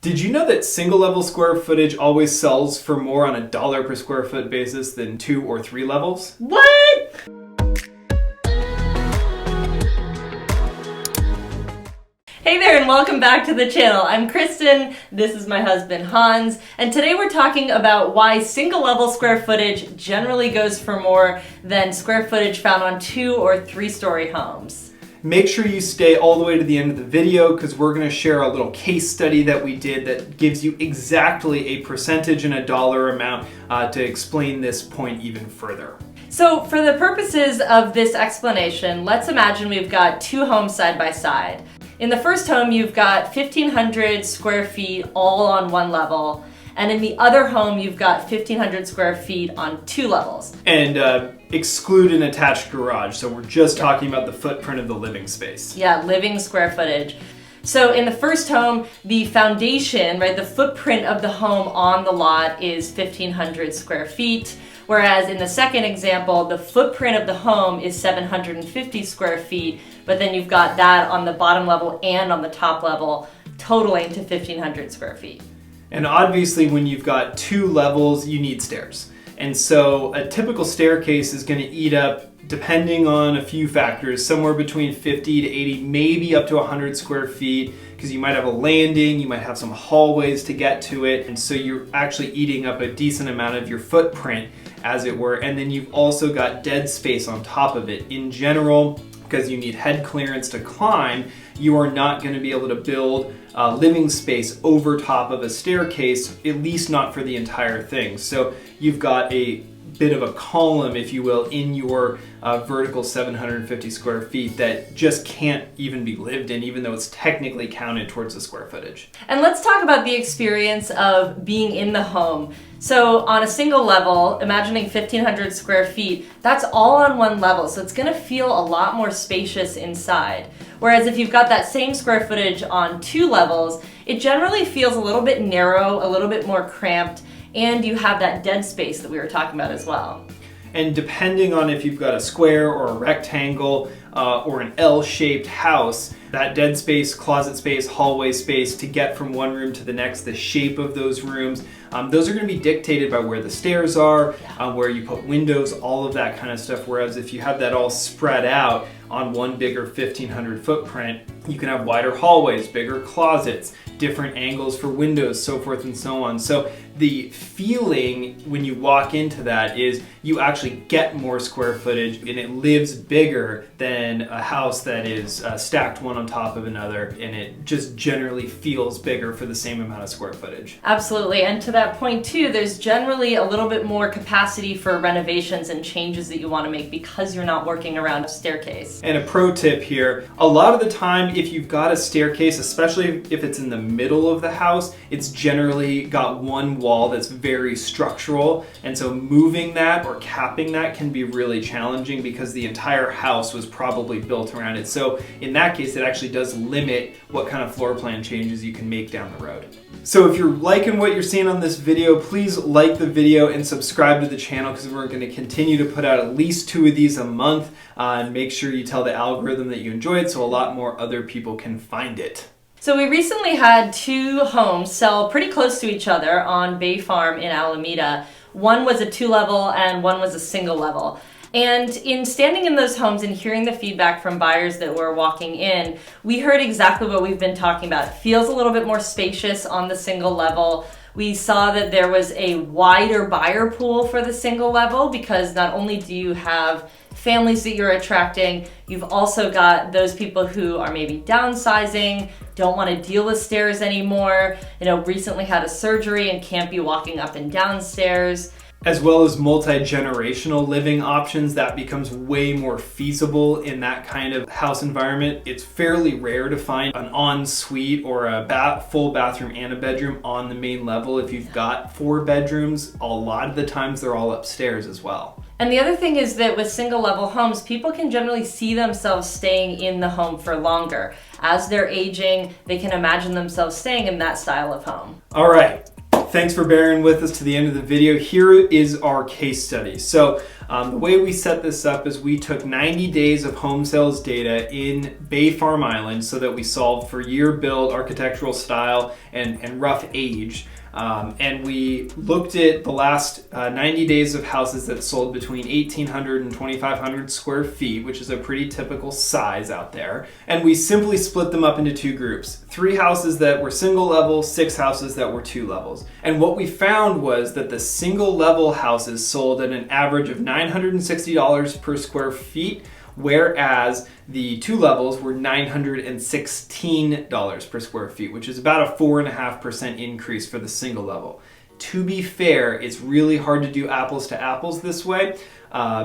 Did you know that single level square footage always sells for more on a dollar per square foot basis than 2 or 3 levels? What? Hey there and welcome back to the channel. I'm Kristen, this is my husband Hans, and today we're talking about why single level square footage generally goes for more than square footage found on 2 or 3 story homes. Make sure you stay all the way to the end of the video because we're going to share a little case study that we did that gives you exactly a percentage and a dollar amount to explain this point even further. So for the purposes of this explanation, let's imagine we've got 2 homes side by side. In the first home, you've got 1,500 square feet all on one level, and in the other home, you've got 1,500 square feet on 2 levels. And exclude an attached garage, so we're just talking about the footprint of the living space. Yeah, living square footage. So in the first home, the foundation, right, the footprint of the home on the lot is 1,500 square feet. Whereas in the second example, the footprint of the home is 750 square feet, but then you've got that on the bottom level and on the top level, totaling to 1,500 square feet. And obviously when you've got 2 levels, you need stairs. And so a typical staircase is going to eat up, depending on a few factors, somewhere between 50 to 80, maybe up to 100 square feet, because you might have a landing, you might have some hallways to get to it, and so you're actually eating up a decent amount of your footprint, as it were. And then you've also got dead space on top of it. In general, because you need head clearance to climb, you are not going to be able to build living space over top of a staircase, at least not for the entire thing. So you've got a bit of a column, if you will, in your vertical 750 square feet that just can't even be lived in, even though it's technically counted towards the square footage. And let's talk about the experience of being in the home. So on a single level, imagining 1,500 square feet, that's all on one level, so it's gonna feel a lot more spacious inside. Whereas if you've got that same square footage on 2 levels, it generally feels a little bit narrow, a little bit more cramped, and you have that dead space that we were talking about as well. And depending on if you've got a square or a rectangle or an L-shaped house, that dead space, closet space, hallway space to get from one room to the next, the shape of those rooms, those are going to be dictated by where the stairs are, where you put windows, all of that kind of stuff. Whereas if you have that all spread out on one bigger 1,500 footprint, you can have wider hallways, bigger closets, different angles for windows, so forth and so on. So the feeling when you walk into that is you actually get more square footage and it lives bigger than a house that is stacked one on top of another, and it just generally feels bigger for the same amount of square footage. Absolutely, and to that point too, there's generally a little bit more capacity for renovations and changes that you want to make because you're not working around a staircase. And a pro tip here, a lot of the time if you've got a staircase, especially if it's in the middle of the house, it's generally got one wall that's very structural, and so moving that or capping that can be really challenging because the entire house was probably built around it. So in that case, it actually does limit what kind of floor plan changes you can make down the road. So if you're liking what you're seeing on this video, please like the video and subscribe to the channel because we're going to continue to put out at least 2 of these a month, and make sure you tell the algorithm that you enjoy it so a lot more other people can find it. So we recently had 2 homes sell pretty close to each other on Bay Farm in Alameda. One was a 2 level and one was a single level. And in standing in those homes and hearing the feedback from buyers that were walking in, we heard exactly what we've been talking about. It feels a little bit more spacious on the single level. We saw that there was a wider buyer pool for the single level because not only do you have families that you're attracting, you've also got those people who are maybe downsizing, don't want to deal with stairs anymore, recently had a surgery and can't be walking up and down stairs. As well as multi-generational living options, that becomes way more feasible in that kind of house environment. It's fairly rare to find an ensuite or a full bathroom and a bedroom on the main level. If you've got 4 bedrooms, a lot of the times they're all upstairs as well. And the other thing is that with single level homes, people can generally see themselves staying in the home for longer. As they're aging, they can imagine themselves staying in that style of home. All right. Thanks for bearing with us to the end of the video. Here is our case study. So The way we set this up is we took 90 days of home sales data in Bay Farm Island so that we solved for year build, architectural style, and rough age. And we looked at the last 90 days of houses that sold between 1,800 and 2,500 square feet, which is a pretty typical size out there. And we simply split them up into two groups. 3 houses that were single level, 6 houses that were 2 levels. And what we found was that the single level houses sold at an average of $960 per square feet, whereas the 2 levels were $916 per square feet, which is about a 4.5% increase for the single level. To be fair, it's really hard to do apples to apples this way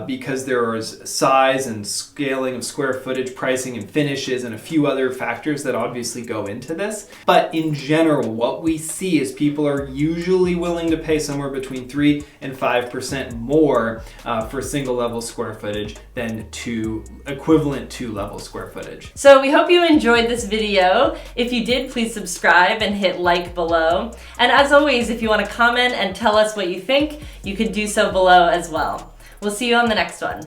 because there is size and scaling of square footage, pricing and finishes, and a few other factors that obviously go into this. But in general, what we see is people are usually willing to pay somewhere between 3 and 5% more for single level square footage than equivalent 2 level square footage. So we hope you enjoyed this video. If you did, please subscribe and hit like below. And as always, if you want to comment and tell us what you think, you can do so below as well. We'll see you on the next one.